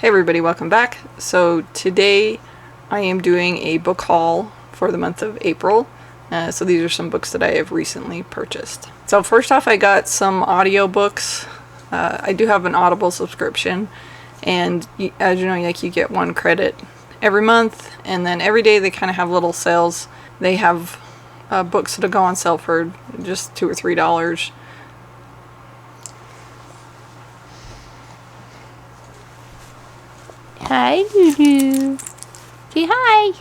everybody, welcome back. So today I am doing a book haul for the month of April. So these are some books that I have recently purchased. So first off, I got some audiobooks. I do have an Audible subscription, and as you know, like, you get 1 credit every month, and then every day they kind of have little sales. They have books that go on sale for just $2 or $3. Hi, Naidoo. Say hi.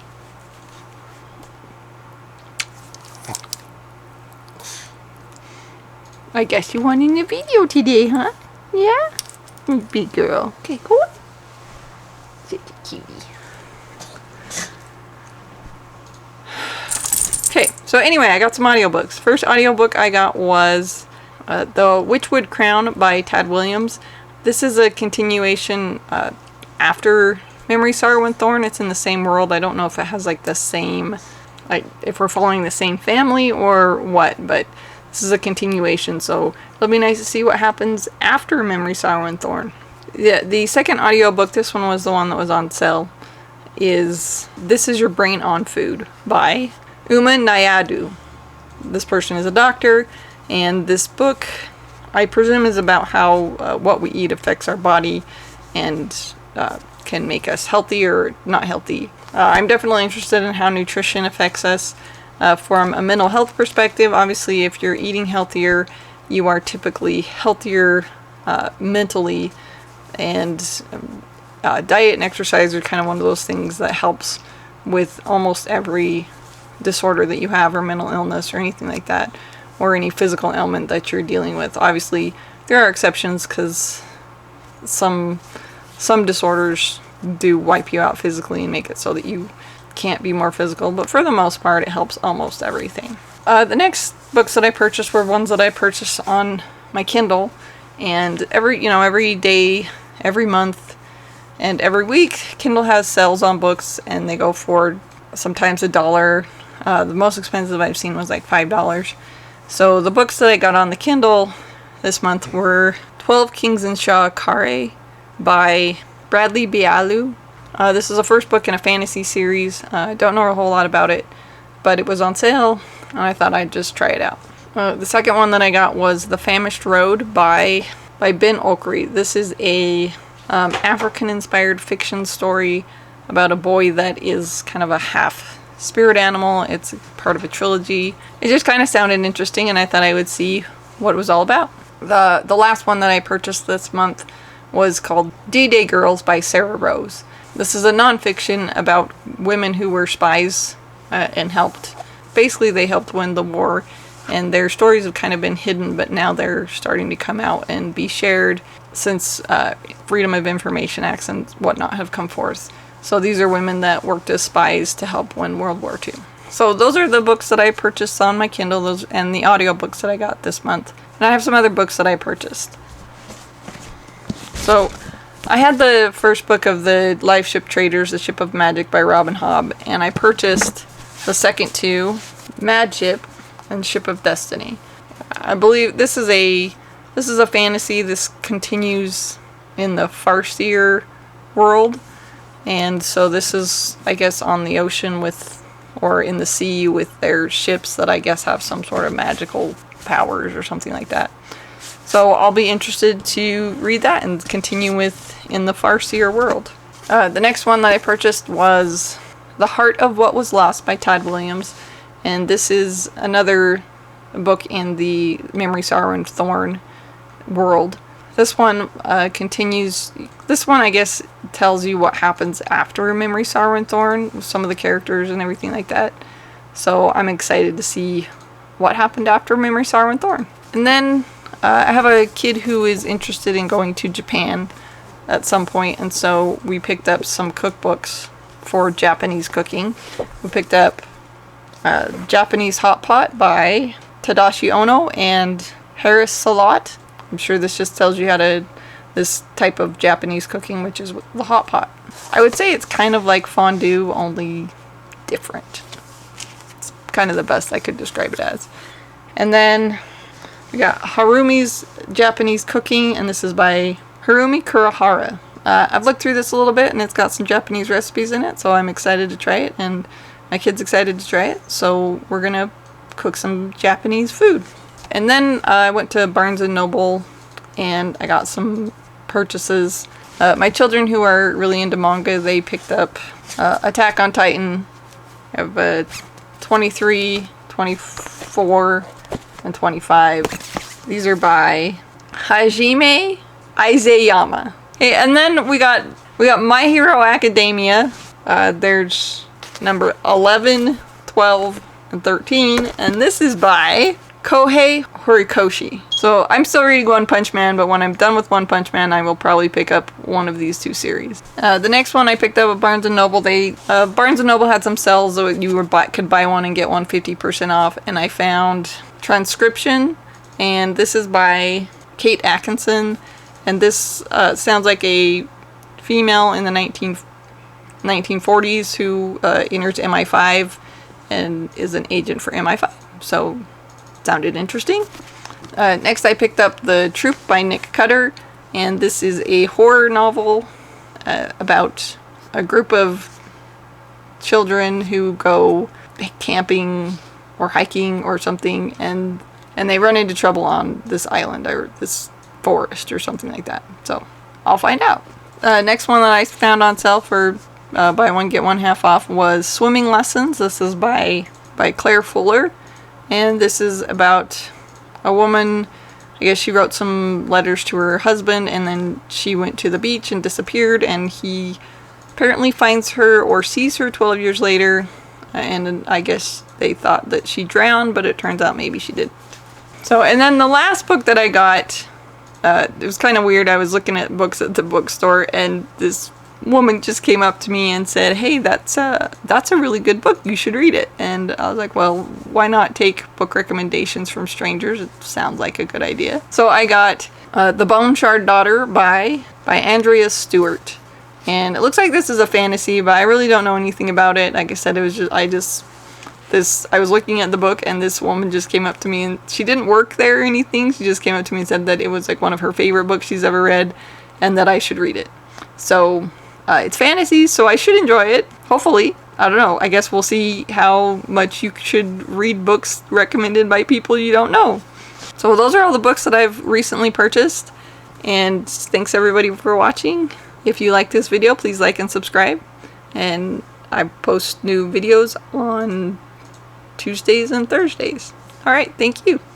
I guess you want in the video today, huh? Yeah? Big girl. Okay, cool. Such a cutie. Okay, so anyway, I got some audiobooks. First audiobook I got was The Witchwood Crown by Tad Williams. This is a continuation after Memory, Sorrow, and Thorn. It's in the same world. I don't know if it has like the same, like if we're following the same family or what, but this is a continuation, so it'll be nice to see what happens after Memory, Sorrow, and Thorn. Yeah, the second audiobook, this one was the one that was on sale, is This Is Your Brain on Food by Naidoo. This person is a doctor, and this book, I presume, is about how what we eat affects our body and can make us healthy or not healthy. I'm definitely interested in how nutrition affects us from a mental health perspective. Obviously, if you're eating healthier, you are typically healthier mentally, and diet and exercise are kind of one of those things that helps with almost every disorder that you have, or mental illness, or anything like that, or any physical ailment that you're dealing with. Obviously, there are exceptions, because some disorders do wipe you out physically and make it so that you can't be more physical, but for the most part it helps almost everything. The next books that I purchased were ones that I purchased on my Kindle, and every day, every month, and every week Kindle has sales on books, and they go for sometimes $1. The most expensive I've seen was like $5. So the books that I got on the Kindle this month were 12 Kings in Sharakhai by Bradley Beauliev. This is the first book in a fantasy series. I don't know a whole lot about it, but it was on sale, and I thought I'd just try it out. The second one that I got was The Famished Road by Ben Okri. This is a African-inspired fiction story about a boy that is kind of a half spirit animal. It's part of a trilogy. It just kind of sounded interesting, and I thought I would see what it was all about. The last one that I purchased this month was called D-Day Girls by Sarah Rose. This is a nonfiction about women who were spies and they helped win the war, and their stories have kind of been hidden, but now they're starting to come out and be shared since Freedom of Information Acts and whatnot have come forth. So these are women that worked as spies to help win World War II. So those are the books that I purchased on my Kindle, and the audiobooks that I got this month. And I have some other books that I purchased. So I had the first book of the Life Ship Traders, The Ship of Magic by Robin Hobb, and I purchased the second two, Mad Ship and Ship of Destiny. I believe this is a fantasy. This continues in the Farseer world, and so this is, I guess, on the ocean or in the sea with their ships that I guess have some sort of magical powers or something like that. So I'll be interested to read that and continue in the Farseer world. The next one that I purchased was The Heart of What Was Lost by Tad Williams, and this is another book in the Memory, Sorrow, and Thorn world. This one continues. This one, I guess, tells you what happens after Memory, Sorrow, and Thorn, some of the characters and everything like that. So I'm excited to see what happened after Memory, Sorrow, and Thorn. And then I have a kid who is interested in going to Japan at some point, and so we picked up some cookbooks for Japanese cooking. We picked up Japanese Hot Pot by Tadashi Ono and Harris Salat. I'm sure this just tells you this type of Japanese cooking, which is the hot pot. I would say it's kind of like fondue, only different. It's kind of the best I could describe it as. And then we got Harumi's Japanese Cooking, and this is by Harumi Kurihara. I've looked through this a little bit, and it's got some Japanese recipes in it, so I'm excited to try it, and my kid's excited to try it, so we're gonna cook some Japanese food. And then I went to Barnes & Noble, and I got some purchases. My children, who are really into manga, they picked up Attack on Titan. I have 23, 24, and 25. These are by Hajime Isayama. Hey, and then we got My Hero Academia. There's number 11, 12, and 13, and this is by Kohei Horikoshi. So I'm still reading One Punch Man, but when I'm done with One Punch Man, I will probably pick up one of these two series. The next one I picked up at Barnes & Noble. Barnes & Noble had some sales, so you could buy one and get one 50% off, and I found Transcription, and this is by Kate Atkinson, and this sounds like a female in the 1940s who enters MI5 and is an agent for MI5. So, sounded interesting. Next I picked up The Troop by Nick Cutter, and this is a horror novel about a group of children who go camping or hiking or something, and they run into trouble on this island or this forest or something like that. So, I'll find out. Next one that I found on sale for buy one get one half off was Swimming Lessons. This is by Claire Fuller, and this is about a woman. I guess she wrote some letters to her husband, and then she went to the beach and disappeared, and he apparently finds her or sees her 12 years later, and I guess they thought that she drowned, but it turns out maybe she did. So, and then the last book that I got, it was kind of weird. I was looking at books at the bookstore, and this woman just came up to me and said, "Hey, that's a really good book. You should read it." And I was like, "Well, why not take book recommendations from strangers? It sounds like a good idea." So I got The Bone Shard Daughter by Andrea Stewart, and it looks like this is a fantasy, but I really don't know anything about it. Like I said, it was just I was looking at the book, and this woman just came up to me, and she didn't work there or anything. She just came up to me and said that it was like one of her favorite books she's ever read, and that I should read it. So it's fantasy, so I should enjoy it. Hopefully. I don't know. I guess we'll see how much you should read books recommended by people you don't know. So those are all the books that I've recently purchased. And thanks everybody for watching. If you like this video, please like and subscribe. And I post new videos on Tuesdays and Thursdays. Alright, thank you.